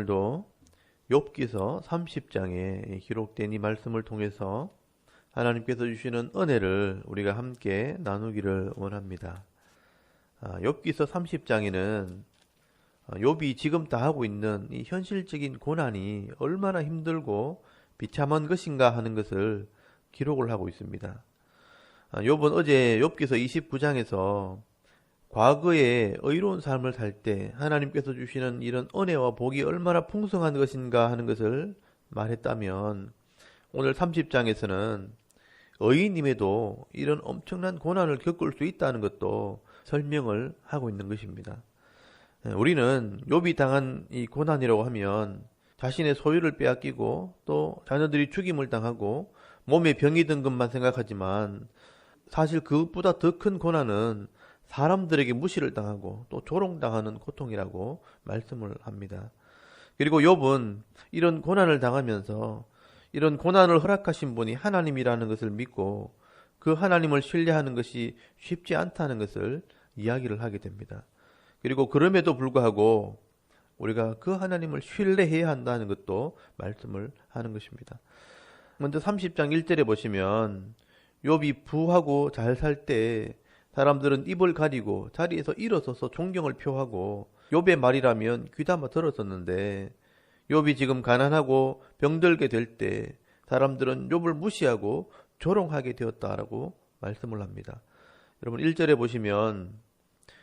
오늘도 욥기서 30장에 기록된 이 말씀을 통해서 하나님께서 주시는 은혜를 우리가 함께 나누기를 원합니다. 욥기서 30장에는 욥이 지금 당하고 있는 이 현실적인 고난이 얼마나 힘들고 비참한 것인가 하는 것을 기록을 하고 있습니다. 욥은 어제 욥기서 29장에서 과거에 의로운 삶을 살 때 하나님께서 주시는 이런 은혜와 복이 얼마나 풍성한 것인가 하는 것을 말했다면, 오늘 30장에서는 의인임에도 이런 엄청난 고난을 겪을 수 있다는 것도 설명을 하고 있는 것입니다. 우리는 욥이 당한 이 고난이라고 하면 자신의 소유를 빼앗기고 또 자녀들이 죽임을 당하고 몸에 병이 든 것만 생각하지만, 사실 그것보다 더 큰 고난은 사람들에게 무시를 당하고 또 조롱당하는 고통이라고 말씀을 합니다. 그리고 욥은 이런 고난을 당하면서 이런 고난을 허락하신 분이 하나님이라는 것을 믿고 그 하나님을 신뢰하는 것이 쉽지 않다는 것을 이야기를 하게 됩니다. 그리고 그럼에도 불구하고 우리가 그 하나님을 신뢰해야 한다는 것도 말씀을 하는 것입니다. 먼저 30장 1절에 보시면 욥이 부하고 잘 살 때 사람들은 입을 가리고 자리에서 일어서서 존경을 표하고 욥의 말이라면 귀담아 들었었는데, 욥이 지금 가난하고 병들게 될 때 사람들은 욥을 무시하고 조롱하게 되었다라고 말씀을 합니다. 여러분 1절에 보시면,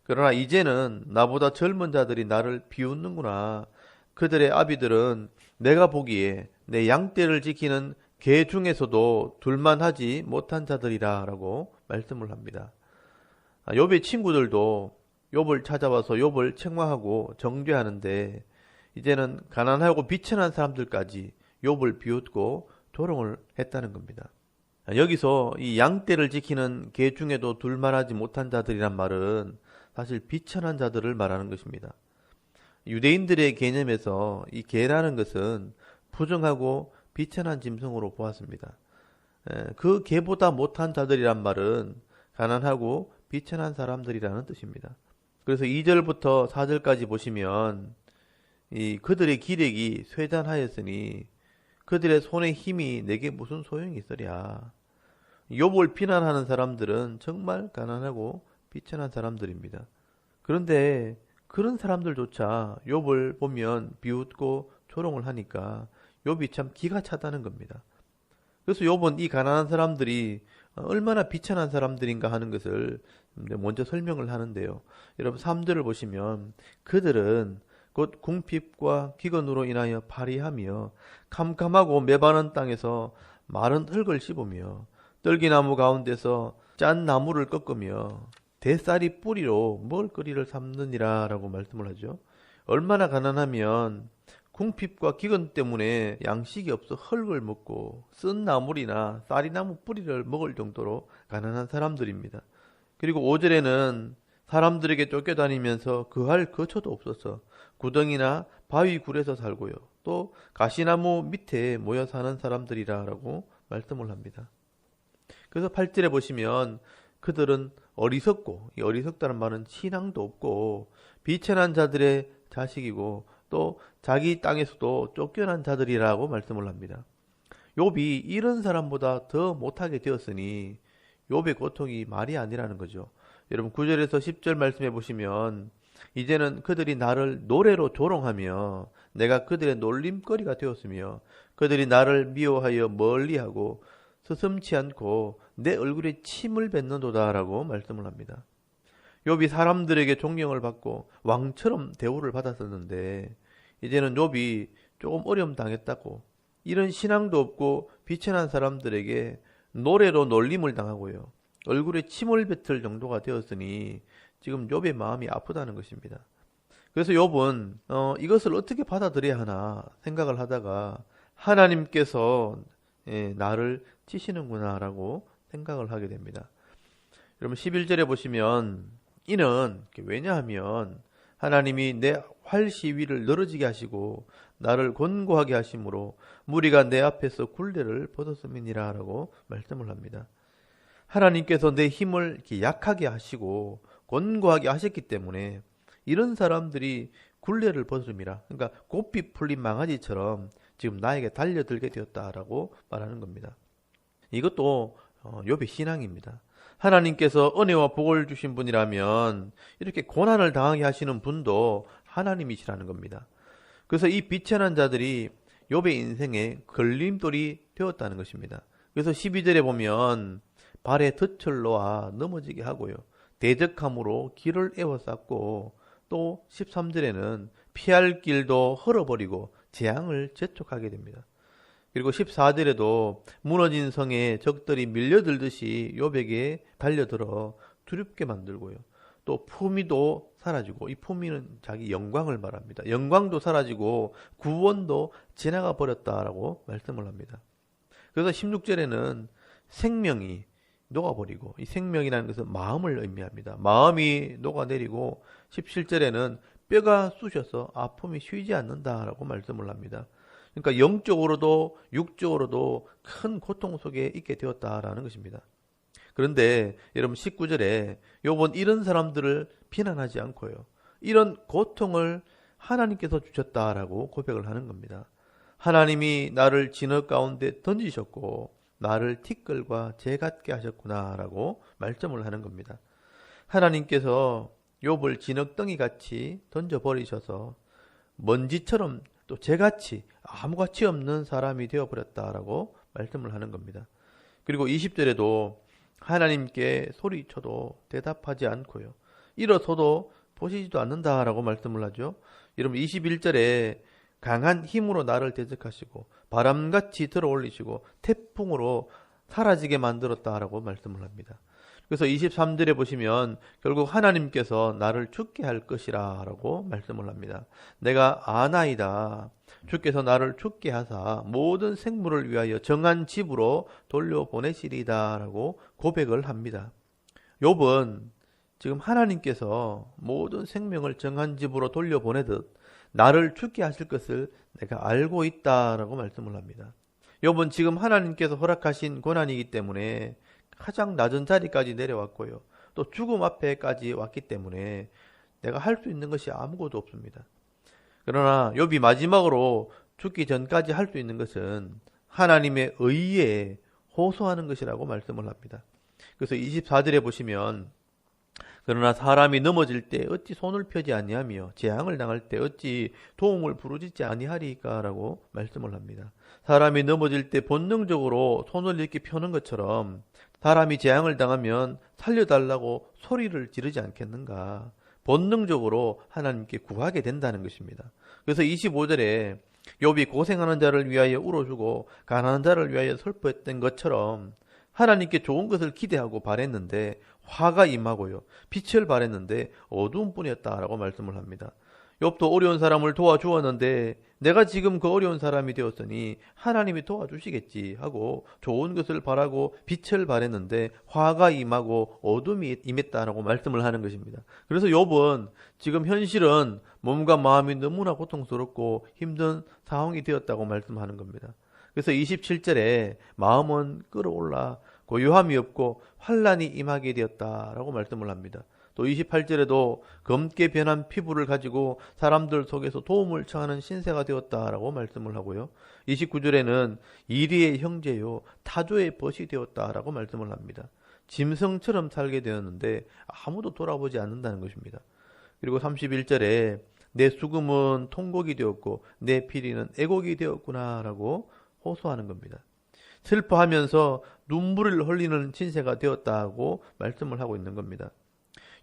그러나 이제는 나보다 젊은 자들이 나를 비웃는구나. 그들의 아비들은 내가 보기에 내 양떼를 지키는 개 중에서도 둘만하지 못한 자들이라 라고 말씀을 합니다. 욥의 친구들도 욥을 찾아와서 욥을 책망하고 정죄하는데, 이제는 가난하고 비천한 사람들까지 욥을 비웃고 조롱을 했다는 겁니다. 여기서 이 양떼를 지키는 개 중에도 둘만하지 못한 자들이란 말은 사실 비천한 자들을 말하는 것입니다. 유대인들의 개념에서 이 개라는 것은 부정하고 비천한 짐승으로 보았습니다. 그 개보다 못한 자들이란 말은 가난하고 비천한 사람들이라는 뜻입니다. 그래서 2절부터 4절까지 보시면 그들의 기력이 쇠잔하였으니 그들의 손의 힘이 내게 무슨 소용이 있으랴. 욥을 비난하는 사람들은 정말 가난하고 비천한 사람들입니다. 그런데 그런 사람들조차 욥을 보면 비웃고 조롱을 하니까 욥이 참 기가 차다는 겁니다. 그래서 욥은 이 가난한 사람들이 얼마나 비천한 사람들인가 하는 것을 먼저 설명을 하는데요. 여러분 3절을 보시면, 그들은 곧 궁핍과 기근으로 인하여 파리하며 캄캄하고 메바른 땅에서 마른 흙을 씹으며 떨기나무 가운데서 짠 나무를 꺾으며 대쌀이 뿌리로 먹을거리를 삼느니라 라고 말씀을 하죠. 얼마나 가난하면 궁핍과 기근 때문에 양식이 없어 흙을 먹고 쓴 나물이나 쌀이나무 뿌리를 먹을 정도로 가난한 사람들입니다. 그리고 5절에는 사람들에게 쫓겨다니면서 그할 거처도 없어서 구덩이나 바위 굴에서 살고요. 또 가시나무 밑에 모여 사는 사람들이라 라고 말씀을 합니다. 그래서 8절에 보시면 그들은 어리석고, 이 어리석다는 말은 신앙도 없고 비천한 자들의 자식이고 또 자기 땅에서도 쫓겨난 자들이라고 말씀을 합니다. 욥이 이런 사람보다 더 못하게 되었으니 욥의 고통이 말이 아니라는 거죠. 여러분 9절에서 10절 말씀해 보시면, 이제는 그들이 나를 노래로 조롱하며 내가 그들의 놀림거리가 되었으며 그들이 나를 미워하여 멀리하고 서슴지 않고 내 얼굴에 침을 뱉는도다 라고 말씀을 합니다. 욥이 사람들에게 존경을 받고 왕처럼 대우를 받았었는데, 이제는 욥이 조금 어려움 당했다고 이런 신앙도 없고 비천한 사람들에게 노래로 놀림을 당하고요, 얼굴에 침을 뱉을 정도가 되었으니 지금 욥의 마음이 아프다는 것입니다. 그래서 욥은 이것을 어떻게 받아들여야 하나 생각을 하다가 하나님께서 나를 치시는구나 라고 생각을 하게 됩니다. 여러분 11절에 보시면, 이는 왜냐하면 하나님이 내 활시위를 늘어지게 하시고 나를 곤고하게 하심으로 무리가 내 앞에서 굴레를 벗었음이니라 라고 말씀을 합니다. 하나님께서 내 힘을 이렇게 약하게 하시고 곤고하게 하셨기 때문에 이런 사람들이 굴레를 벗음이라. 그러니까 고삐 풀린 망아지처럼 지금 나에게 달려들게 되었다라고 말하는 겁니다. 이것도 욥의 신앙입니다. 하나님께서 은혜와 복을 주신 분이라면 이렇게 고난을 당하게 하시는 분도 하나님이시라는 겁니다. 그래서 이 비천한 자들이 욥의 인생에 걸림돌이 되었다는 것입니다. 그래서 12절에 보면 발에 덫을 놓아 넘어지게 하고요. 대적함으로 길을 에워쌌고, 또 13절에는 피할 길도 헐어버리고 재앙을 재촉하게 됩니다. 그리고 14절에도 무너진 성에 적들이 밀려들듯이 욥에게 달려들어 두렵게 만들고요. 또 품위도 사라지고, 이 품위는 자기 영광을 말합니다. 영광도 사라지고 구원도 지나가 버렸다라고 말씀을 합니다. 그래서 16절에는 생명이 녹아버리고, 이 생명이라는 것은 마음을 의미합니다. 마음이 녹아내리고, 17절에는 뼈가 쑤셔서 아픔이 쉬지 않는다라고 말씀을 합니다. 그러니까 영적으로도 육적으로도 큰 고통 속에 있게 되었다라는 것입니다. 그런데 여러분 19절에 욥은 이런 사람들을 비난하지 않고요, 이런 고통을 하나님께서 주셨다라고 고백을 하는 겁니다. 하나님이 나를 진흙 가운데 던지셨고 나를 티끌과 재 같게 하셨구나라고 말씀을 하는 겁니다. 하나님께서 욥을 진흙덩이 같이 던져버리셔서 먼지처럼 또 재같이 아무 가치 없는 사람이 되어버렸다라고 말씀을 하는 겁니다. 그리고 20절에도 하나님께 소리쳐도 대답하지 않고요, 일어서도 보시지도 않는다라고 말씀을 하죠. 여러분 21절에 강한 힘으로 나를 대적하시고 바람같이 들어올리시고 태풍으로 사라지게 만들었다라고 말씀을 합니다. 그래서 23절에 보시면 결국 하나님께서 나를 죽게 할 것이라 라고 말씀을 합니다. 내가 아나이다. 주께서 나를 죽게 하사 모든 생물을 위하여 정한 집으로 돌려보내시리다 라고 고백을 합니다. 욥은 지금 하나님께서 모든 생명을 정한 집으로 돌려보내듯 나를 죽게 하실 것을 내가 알고 있다라고 말씀을 합니다. 욥은 지금 하나님께서 허락하신 고난이기 때문에 가장 낮은 자리까지 내려왔고요, 또 죽음 앞에까지 왔기 때문에 내가 할 수 있는 것이 아무것도 없습니다. 그러나 욥이 마지막으로 죽기 전까지 할 수 있는 것은 하나님의 의에 호소하는 것이라고 말씀을 합니다. 그래서 24절에 보시면 그러나 사람이 넘어질 때 어찌 손을 펴지 아니하며 재앙을 당할 때 어찌 도움을 부르짖지 아니하리까 라고 말씀을 합니다. 사람이 넘어질 때 본능적으로 손을 이렇게 펴는 것처럼 사람이 재앙을 당하면 살려달라고 소리를 지르지 않겠는가, 본능적으로 하나님께 구하게 된다는 것입니다. 그래서 25절에 욥이 고생하는 자를 위하여 울어주고 가난한 자를 위하여 슬퍼했던 것처럼 하나님께 좋은 것을 기대하고 바랬는데 화가 임하고요, 빛을 바랬는데 어두운 뿐이었다라고 말씀을 합니다. 욥도 어려운 사람을 도와주었는데 내가 지금 그 어려운 사람이 되었으니 하나님이 도와주시겠지 하고 좋은 것을 바라고 빛을 바랬는데 화가 임하고 어둠이 임했다라고 말씀을 하는 것입니다. 그래서 욥은 지금 현실은 몸과 마음이 너무나 고통스럽고 힘든 상황이 되었다고 말씀하는 겁니다. 그래서 27절에 마음은 끌어올라 고요함이 없고 환난이 임하게 되었다라고 말씀을 합니다. 또 28절에도 검게 변한 피부를 가지고 사람들 속에서 도움을 청하는 신세가 되었다라고 말씀을 하고요, 29절에는 이리의 형제요 타조의 벗이 되었다라고 말씀을 합니다. 짐승처럼 살게 되었는데 아무도 돌아보지 않는다는 것입니다. 그리고 31절에 내 수금은 통곡이 되었고 내 피리는 애곡이 되었구나라고 호소하는 겁니다. 슬퍼하면서 눈물을 흘리는 신세가 되었다고 말씀을 하고 있는 겁니다.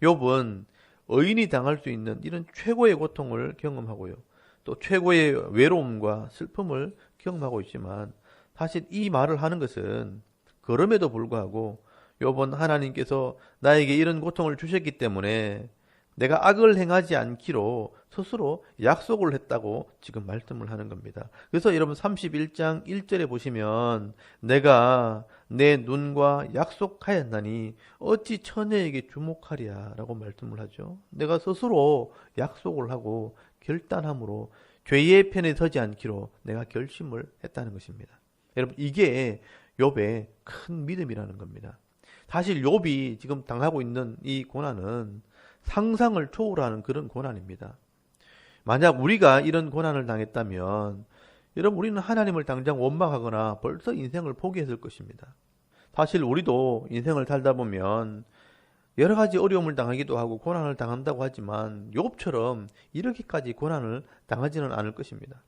욥은 의인이 당할 수 있는 이런 최고의 고통을 경험하고요, 또 최고의 외로움과 슬픔을 경험하고 있지만 사실 이 말을 하는 것은 그럼에도 불구하고 욥은 하나님께서 나에게 이런 고통을 주셨기 때문에 내가 악을 행하지 않기로 스스로 약속을 했다고 지금 말씀을 하는 겁니다. 그래서 여러분 31장 1절에 보시면 내가 내 눈과 약속하였나니 어찌 처녀에게 주목하랴 라고 말씀을 하죠. 내가 스스로 약속을 하고 결단함으로 죄의 편에 서지 않기로 내가 결심을 했다는 것입니다. 여러분 이게 욥의 큰 믿음이라는 겁니다. 사실 욥이 지금 당하고 있는 이 고난은 상상을 초월하는 그런 고난입니다. 만약 우리가 이런 고난을 당했다면 여러분 우리는 하나님을 당장 원망하거나 벌써 인생을 포기했을 것입니다. 사실 우리도 인생을 살다 보면 여러 가지 어려움을 당하기도 하고 고난을 당한다고 하지만 욥처럼 이렇게까지 고난을 당하지는 않을 것입니다.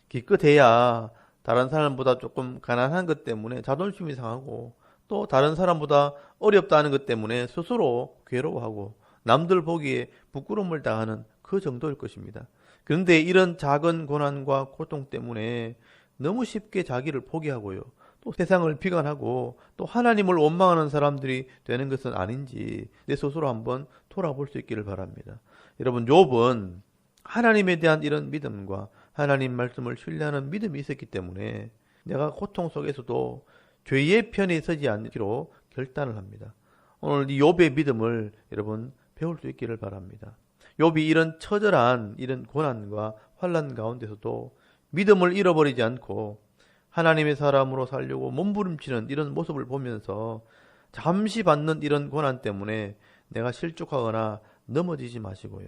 기껏해야 다른 사람보다 조금 가난한 것 때문에 자존심이 상하고 또 다른 사람보다 어렵다는 것 때문에 스스로 괴로워하고 남들 보기에 부끄러움을 당하는 그 정도일 것입니다. 그런데 이런 작은 고난과 고통 때문에 너무 쉽게 자기를 포기하고요. 또 세상을 비관하고 또 하나님을 원망하는 사람들이 되는 것은 아닌지 내 스스로 한번 돌아볼 수 있기를 바랍니다. 여러분, 욥은 하나님에 대한 이런 믿음과 하나님 말씀을 신뢰하는 믿음이 있었기 때문에 내가 고통 속에서도 죄의 편에 서지 않기로 결단을 합니다. 오늘 이 욥의 믿음을 여러분 배울 수 있기를 바랍니다. 욥이 이런 처절한 이런 고난과 환난 가운데서도 믿음을 잃어버리지 않고 하나님의 사람으로 살려고 몸부림치는 이런 모습을 보면서 잠시 받는 이런 고난 때문에 내가 실족하거나 넘어지지 마시고요.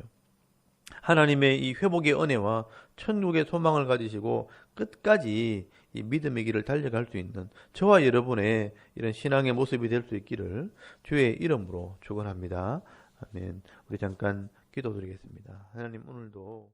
하나님의 이 회복의 은혜와 천국의 소망을 가지시고 끝까지 이 믿음의 길을 달려갈 수 있는 저와 여러분의 이런 신앙의 모습이 될 수 있기를 주의 이름으로 축원합니다. 아멘. 우리 잠깐 기도드리겠습니다. 하나님, 오늘도